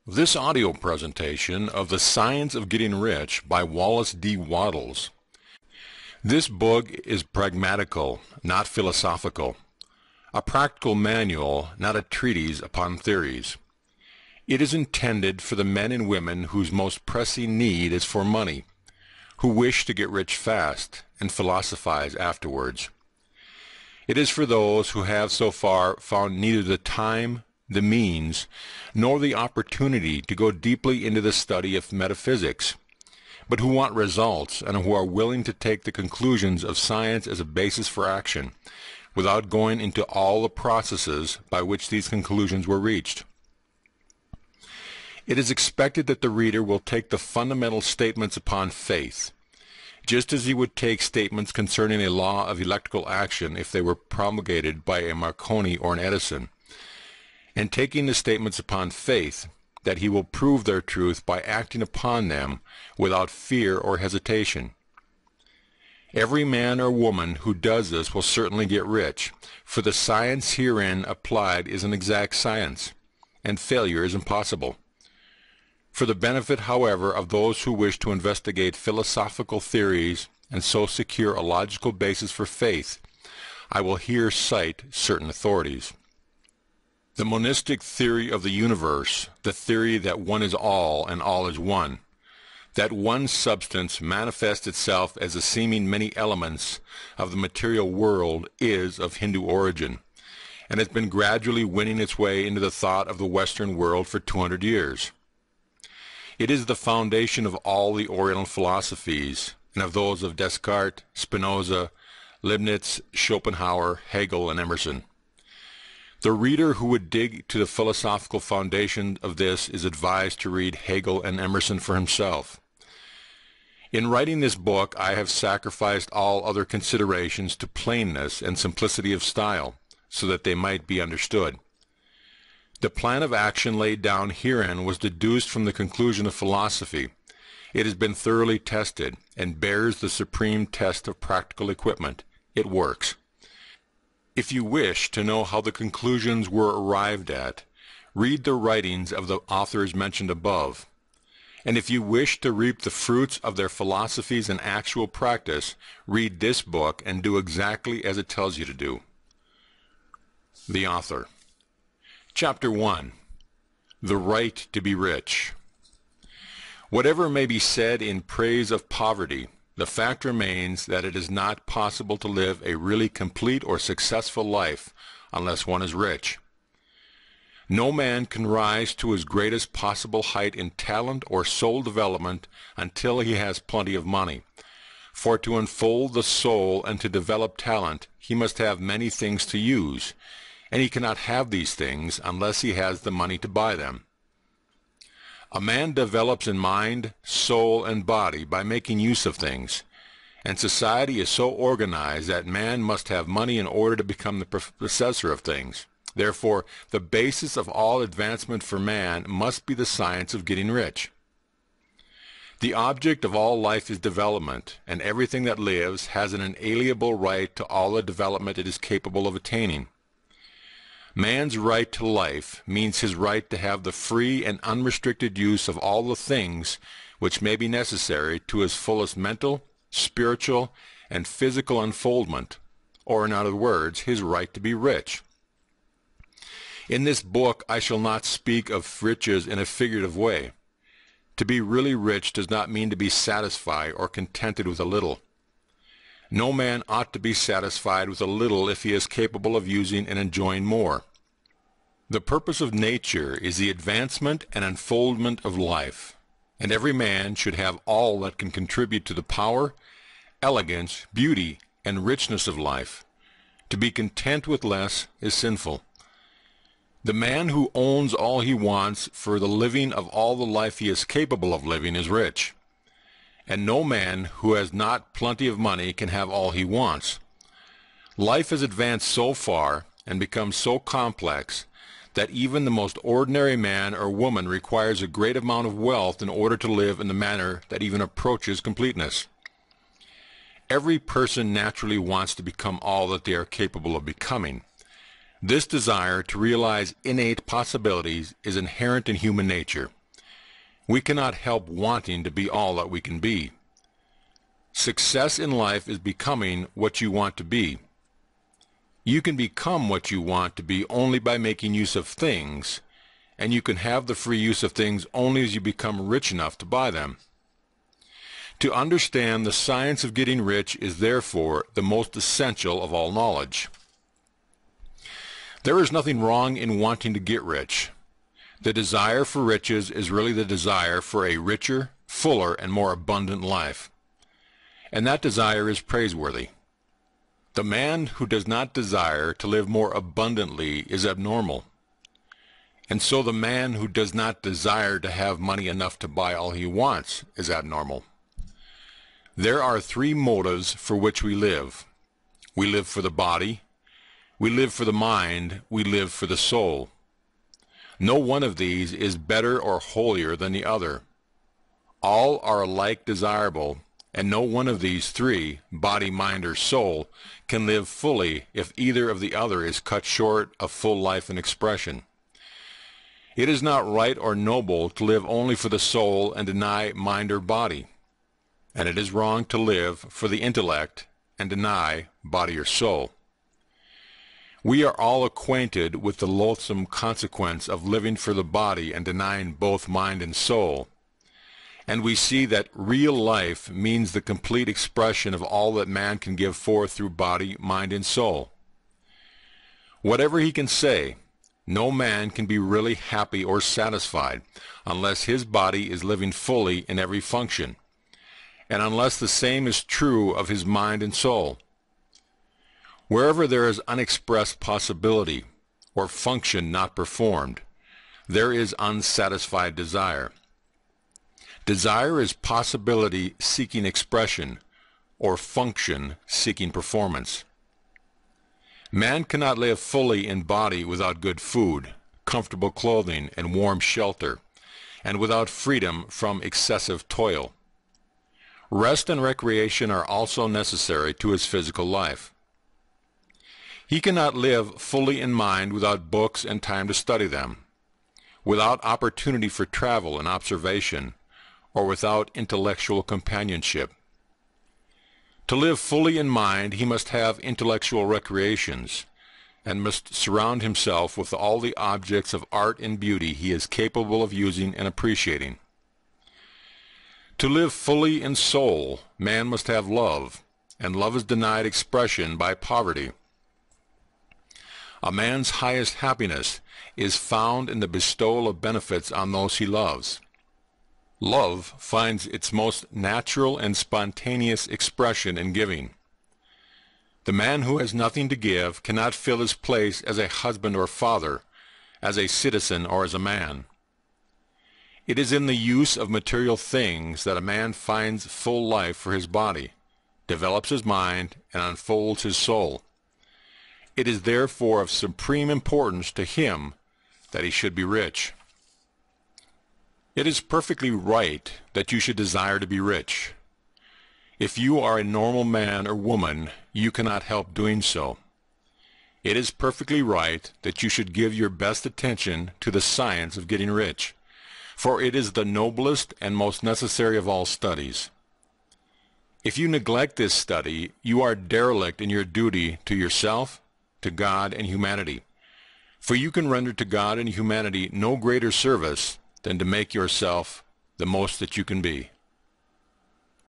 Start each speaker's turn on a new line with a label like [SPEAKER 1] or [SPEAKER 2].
[SPEAKER 1] This audio presentation of The Science of Getting Rich by Wallace D. Wattles. This book is pragmatical, not philosophical, a practical manual, not a treatise upon theories. It is intended for the men and women whose most pressing need is for money, who wish to get rich fast and philosophize afterwards. It is for those who have so far found neither the time, the means, nor the opportunity to go deeply into the study of metaphysics, but who want results and who are willing to take the conclusions of science as a basis for action, without going into all the processes by which these conclusions were reached. It is expected that the reader will take the fundamental statements upon faith, just as he would take statements concerning a law of electrical action if they were promulgated by a Marconi or an Edison, and taking the statements upon faith, that he will prove their truth by acting upon them without fear or hesitation. Every man or woman who does this will certainly get rich, for the science herein applied is an exact science, and failure is impossible. For the benefit, however, of those who wish to investigate philosophical theories and so secure a logical basis for faith, I will here cite certain authorities. The monistic theory of the universe, the theory that one is all and all is one, that one substance manifests itself as the seeming many elements of the material world, is of Hindu origin, and has been gradually winning its way into the thought of the Western world for 200 years. It is the foundation of all the Oriental philosophies, and of those of Descartes, Spinoza, Leibniz, Schopenhauer, Hegel, and Emerson. The reader who would dig to the philosophical foundation of this is advised to read Hegel and Emerson for himself. In writing this book, I have sacrificed all other considerations to plainness and simplicity of style, so that they might be understood. The plan of action laid down herein was deduced from the conclusion of philosophy. It has been thoroughly tested, and bears the supreme test of practical equipment. It works. If you wish to know how the conclusions were arrived at, read the writings of the authors mentioned above. And if you wish to reap the fruits of their philosophies in actual practice, read this book and do exactly as it tells you to do. The author. Chapter 1. The Right to be Rich. Whatever may be said in praise of poverty, the fact remains that it is not possible to live a really complete or successful life unless one is rich. No man can rise to his greatest possible height in talent or soul development until he has plenty of money. For to unfold the soul and to develop talent, he must have many things to use, and he cannot have these things unless he has the money to buy them. A man develops in mind, soul, and body by making use of things, and society is so organized that man must have money in order to become the possessor of things. Therefore, the basis of all advancement for man must be the science of getting rich. The object of all life is development, and everything that lives has an inalienable right to all the development it is capable of attaining. Man's right to life means his right to have the free and unrestricted use of all the things which may be necessary to his fullest mental, spiritual, and physical unfoldment, or in other words, his right to be rich. In this book I shall not speak of riches in a figurative way. To be really rich does not mean to be satisfied or contented with a little. No man ought to be satisfied with a little if he is capable of using and enjoying more. The purpose of nature is the advancement and unfoldment of life, and every man should have all that can contribute to the power, elegance, beauty, and richness of life. To be content with less is sinful. The man who owns all he wants for the living of all the life he is capable of living is rich. And no man who has not plenty of money can have all he wants. Life has advanced so far and become so complex that even the most ordinary man or woman requires a great amount of wealth in order to live in the manner that even approaches completeness. Every person naturally wants to become all that they are capable of becoming. This desire to realize innate possibilities is inherent in human nature. We cannot help wanting to be all that we can be. Success in life is becoming what you want to be. You can become what you want to be only by making use of things, and you can have the free use of things only as you become rich enough to buy them. To understand the science of getting rich is therefore the most essential of all knowledge. There is nothing wrong in wanting to get rich. The desire for riches is really the desire for a richer, fuller, and more abundant life. And that desire is praiseworthy. The man who does not desire to live more abundantly is abnormal. And so the man who does not desire to have money enough to buy all he wants is abnormal. There are three motives for which we live. We live for the body, we live for the mind, we live for the soul. No one of these is better or holier than the other. All are alike desirable, and no one of these three, body, mind, or soul, can live fully if either of the other is cut short of full life and expression. It is not right or noble to live only for the soul and deny mind or body, and it is wrong to live for the intellect and deny body or soul. We are all acquainted with the loathsome consequence of living for the body and denying both mind and soul, and we see that real life means the complete expression of all that man can give forth through body, mind, and soul. Whatever he can say, no man can be really happy or satisfied unless his body is living fully in every function, and unless the same is true of his mind and soul. Wherever there is unexpressed possibility, or function not performed, there is unsatisfied desire. Desire is possibility seeking expression, or function seeking performance. Man cannot live fully in body without good food, comfortable clothing, and warm shelter, and without freedom from excessive toil. Rest and recreation are also necessary to his physical life. He cannot live fully in mind without books and time to study them, without opportunity for travel and observation, or without intellectual companionship. To live fully in mind, he must have intellectual recreations, and must surround himself with all the objects of art and beauty he is capable of using and appreciating. To live fully in soul, man must have love, and love is denied expression by poverty. A man's highest happiness is found in the bestowal of benefits on those he loves. Love finds its most natural and spontaneous expression in giving. The man who has nothing to give cannot fill his place as a husband or father, as a citizen or as a man. It is in the use of material things that a man finds full life for his body, develops his mind, and unfolds his soul. It is therefore of supreme importance to him that he should be rich. It is perfectly right that you should desire to be rich. If you are a normal man or woman, you cannot help doing so. It is perfectly right that you should give your best attention to the science of getting rich, for it is the noblest and most necessary of all studies. If you neglect this study, you are derelict in your duty to yourself, to God, and humanity, for you can render to God and humanity no greater service than to make yourself the most that you can be.